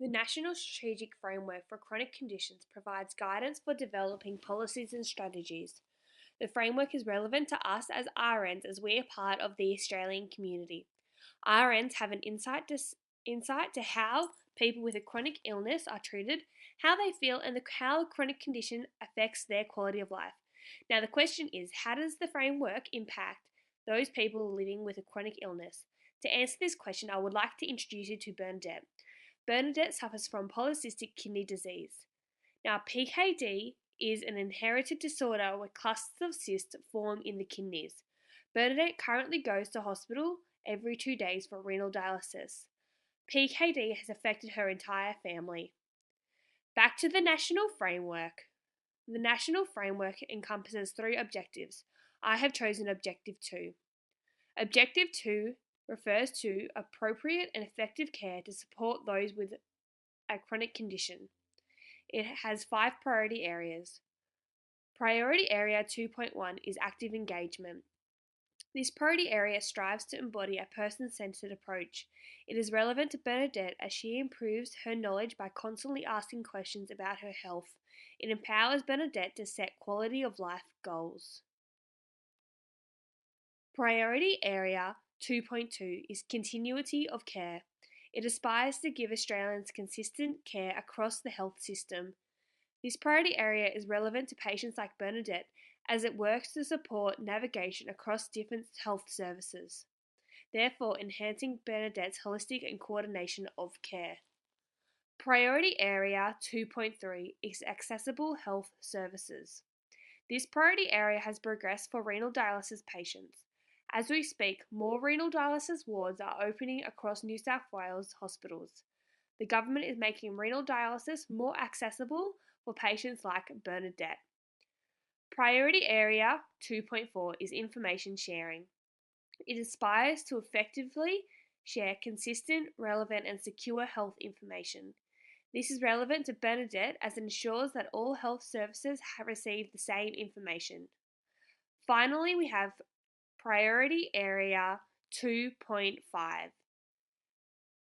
The National Strategic Framework for Chronic Conditions provides guidance for developing policies and strategies. The framework is relevant to us as RNs as we are part of the Australian community. RNs have an insight to how people with a chronic illness are treated, how they feel, and how a chronic condition affects their quality of life. Now, the question is, how does the framework impact those people living with a chronic illness? To answer this question, I would like to introduce you to Bernadette. Bernadette suffers from polycystic kidney disease. Now, PKD is an inherited disorder where clusters of cysts form in the kidneys. Bernadette currently goes to hospital every 2 days for renal dialysis. PKD has affected her entire family. Back to the national framework. The national framework encompasses 3 objectives. I have chosen Objective 2. Objective 2 refers to appropriate and effective care to support those with a chronic condition. It has 5 priority areas. Priority Area 2.1 is active engagement. This priority area strives to embody a person centered approach. It is relevant to Bernadette as she improves her knowledge by constantly asking questions about her health. It empowers Bernadette to set quality of life goals. Priority Area 2.2 is continuity of care. It aspires to give Australians consistent care across the health system. This priority area is relevant to patients like Bernadette as it works to support navigation across different health services, therefore enhancing Bernadette's holistic and coordination of care. Priority Area 2.3 is accessible health services. This priority area has progressed for renal dialysis patients. As we speak, more renal dialysis wards are opening across New South Wales hospitals. The government is making renal dialysis more accessible for patients like Bernadette. Priority Area 2.4 is information sharing. It aspires to effectively share consistent, relevant, and secure health information. This is relevant to Bernadette as it ensures that all health services have received the same information. Finally, we have Priority Area 2.5.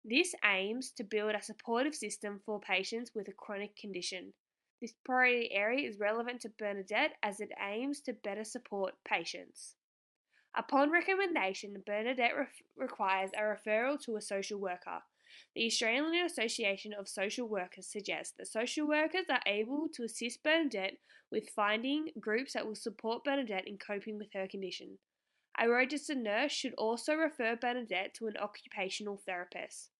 This aims to build a supportive system for patients with a chronic condition. This priority area is relevant to Bernadette as it aims to better support patients. Upon recommendation, Bernadette requires a referral to a social worker. The Australian Association of Social Workers suggests that social workers are able to assist Bernadette with finding groups that will support Bernadette in coping with her condition. A registered nurse should also refer Bernadette to an occupational therapist.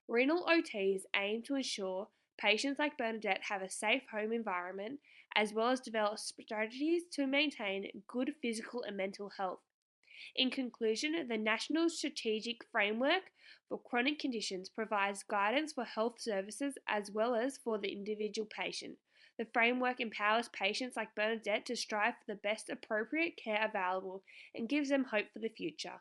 Renal OTs aim to ensure patients like Bernadette have a safe home environment as well as develop strategies to maintain good physical and mental health. In conclusion, the National Strategic Framework for Chronic Conditions provides guidance for health services as well as for the individual patient. The framework empowers patients like Bernadette to strive for the best appropriate care available and gives them hope for the future.